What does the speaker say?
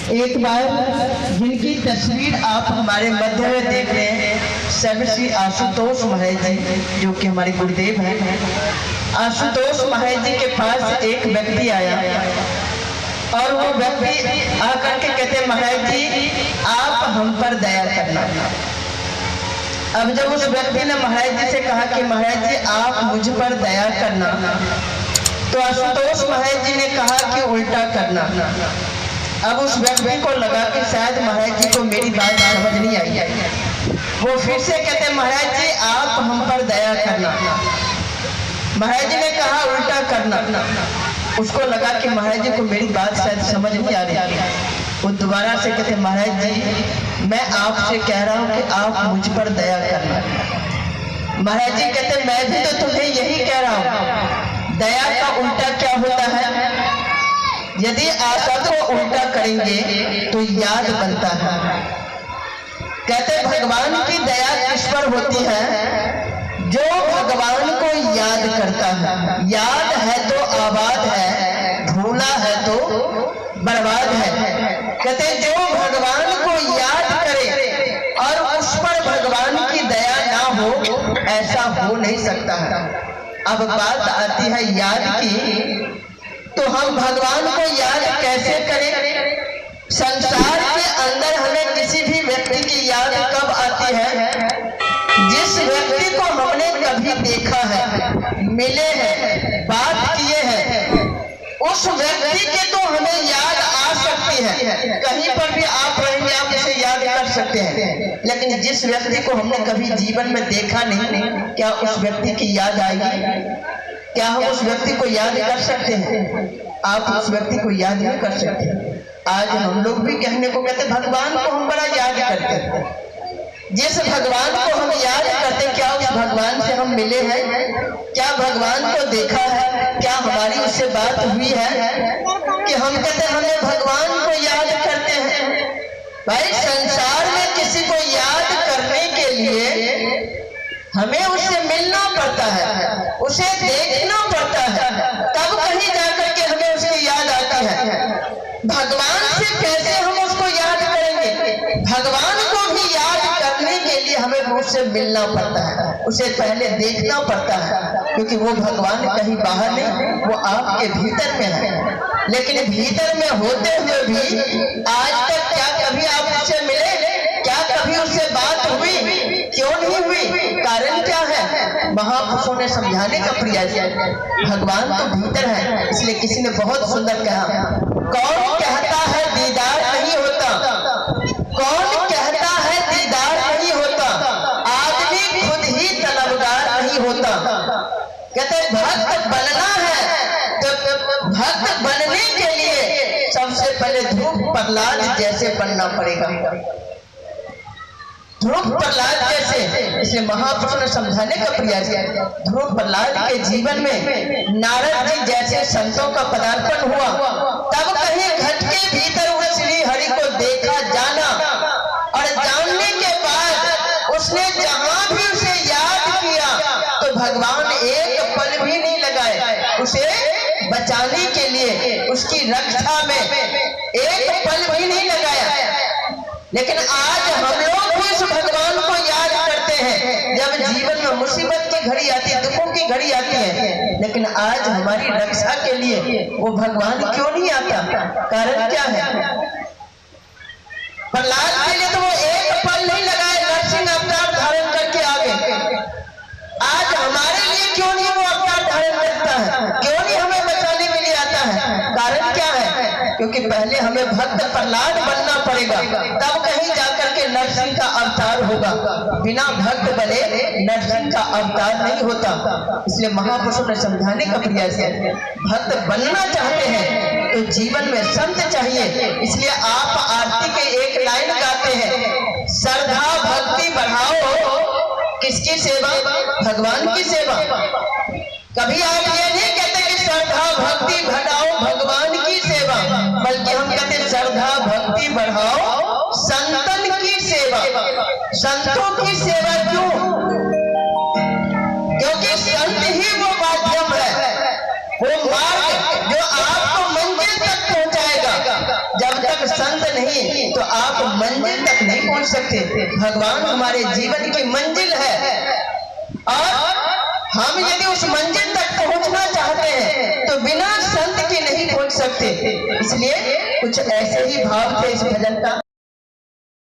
एक बार जिनकी तस्वीर आप हमारे मध्य में देख रहे हैं, सर्व श्री आशुतोष महाराज जी, जो कि हमारे गुरुदेव हैं। आशुतोष महाराज जी के पास एक व्यक्ति आया और वो व्यक्ति आकर के कहते, महाराज जी आप हम पर दया करना। अब जब उस व्यक्ति ने महाराज जी से कहा कि महाराज जी आप मुझ पर दया करना, तो आशुतोष महाराज जी ने कहा कि उल्टा करना। अब उस व्यक्ति को लगा कि शायद महाराज जी को मेरी बात समझ नहीं आई। वो फिर से कहते, महाराज जी आप हम पर दया करना। महाराज जी ने कहा उल्टा करना। उसको लगा कि महाराज जी को मेरी बात शायद समझ नहीं आ रही। वो दोबारा से कहते, महाराज जी मैं आपसे कह रहा हूँ कि आप मुझ पर दया करना। महाराज जी कहते, मैं भी तो तुम्हें यही कह रहा हूँ। दया का उल्टा क्या होता है? यदि आसद को उल्टा करेंगे तो याद बनता है। कहते भगवान की दया किस पर होती है? जो भगवान को याद करता है। याद है तो आबाद है, भूला है तो बर्बाद है। कहते जो भगवान को याद करे और उस पर भगवान की दया ना हो, ऐसा हो नहीं सकता है। अब बात आती है याद की, तो हम भगवान को याद कैसे करें? संसार के अंदर हमें किसी भी व्यक्ति की याद कब आती है? जिस व्यक्ति को हमने कभी देखा है, मिले हैं, बात किए हैं, उस व्यक्ति के तो हमें याद आ सकती है। कहीं पर भी आप रहेंगे आप उसे याद कर सकते हैं। लेकिन जिस व्यक्ति को हमने कभी जीवन में देखा नहीं, क्या उस व्यक्ति की याद आएगी? क्या हम उस व्यक्ति को याद कर सकते हैं? आप उस व्यक्ति को याद नहीं कर सकते। आज हम लोग भी कहने को कहते भगवान को हम बड़ा याद करते हैं। जिस भगवान को हम याद करते, क्या उस भगवान से हम मिले हैं? क्या भगवान को देखा है? क्या हमारी उससे बात हुई है कि हम कहते हमें भगवान को याद करते हैं? भाई संसार में किसी को याद करने के लिए हमें उससे मिलना पड़ता है, उसे देखना पड़ता है, तब कहीं जाकर के हमें उसकी याद आती है। भगवान से कैसे हम उसको याद करेंगे? भगवान को भी याद करने के लिए हमें उससे मिलना पड़ता है, उसे पहले देखना पड़ता है, क्योंकि वो भगवान कहीं बाहर नहीं, वो आपके भीतर में है। लेकिन भीतर में होते हुए भी आज तक क्या कभी आप उससे मिले? क्या कभी उससे बात हुई? क्यों नहीं हुई? कारण क्या है? महापुरुषों ने समझाने का प्रयास किया। भगवान तो भीतर है। इसलिए किसी ने बहुत सुंदर कहा, कौन कहता है दीदार नहीं होता? कौन कहता है दीदार नहीं होता? आदमी खुद ही तलबगार नहीं होता। कहते भक्त बनना है तो भक्त बनने के लिए सबसे पहले ध्रुव प्रहलाद जैसे बनना पड़ेगा। ध्रुव प्रहलाद जैसे, इसलिए महापुरुष ने समझाने का प्रयास किया। ध्रुव प्रहलाद के जीवन में नारद जी जैसे संतों का पदार्पण हुआ, तब कहीं घट के भीतर वो श्री हरि को देखा, जाना, और जानने के बाद उसने जहां भी उसे याद किया तो भगवान एक पल भी नहीं लगाए उसे बचाने के लिए, उसकी रक्षा में एक पल भी नहीं लगाया। लेकिन आज हम लोग भी इस भगवान को याद करते हैं जब जीवन में मुसीबत की घड़ी आती है, दुखों की घड़ी आती है। लेकिन आज हमारी रक्षा के लिए वो भगवान क्यों नहीं आता? कारण क्या है? प्रहलाद के लिए तो वो एक पल नहीं लगाए, नरसिंह अवतार धारण करके आ गए। आज हमारे लिए क्यों नहीं वो अवतार धारण करता है? क्यों नहीं हमें बचाने के लिए आता है? कारण क्या है? क्योंकि पहले हमें भक्त प्रहलाद बनना पड़ेगा, तब कहीं जाकर के नरसिंह का अवतार होगा। बिना भक्त बने नरसिंह का अवतार नहीं होता। इसलिए महापुरुषों ने समझाने का प्रयास किया। भक्त बनना चाहते हैं तो जीवन में संत चाहिए। इसलिए आप आरती के एक लाइन गाते हैं, श्रद्धा भक्ति बढ़ाओ, किसकी सेवा? भगवान की सेवा। कभी आप ये नहीं कहते कि श्रद्धा भक्ति बढ़ाओ भगवान की सेवा, बल्कि हम कहते श्रद्धा भक्ति बढ़ाओ संतन की सेवा। संतों की सेवा क्यों? क्योंकि संत ही वो माध्यम है, वो मार्ग जो आपको मंजिल तक पहुंचाएगा। जब तक संत नहीं तो आप मंजिल तक नहीं पहुंच सकते। भगवान हमारे जीवन की मंजिल है और हम यदि उस मंजिल तक पहुंचना चाहते हैं तो बिना संत के नहीं पहुंच सकते। इसलिए कुछ ऐसे ही भाव थे इस भजन का।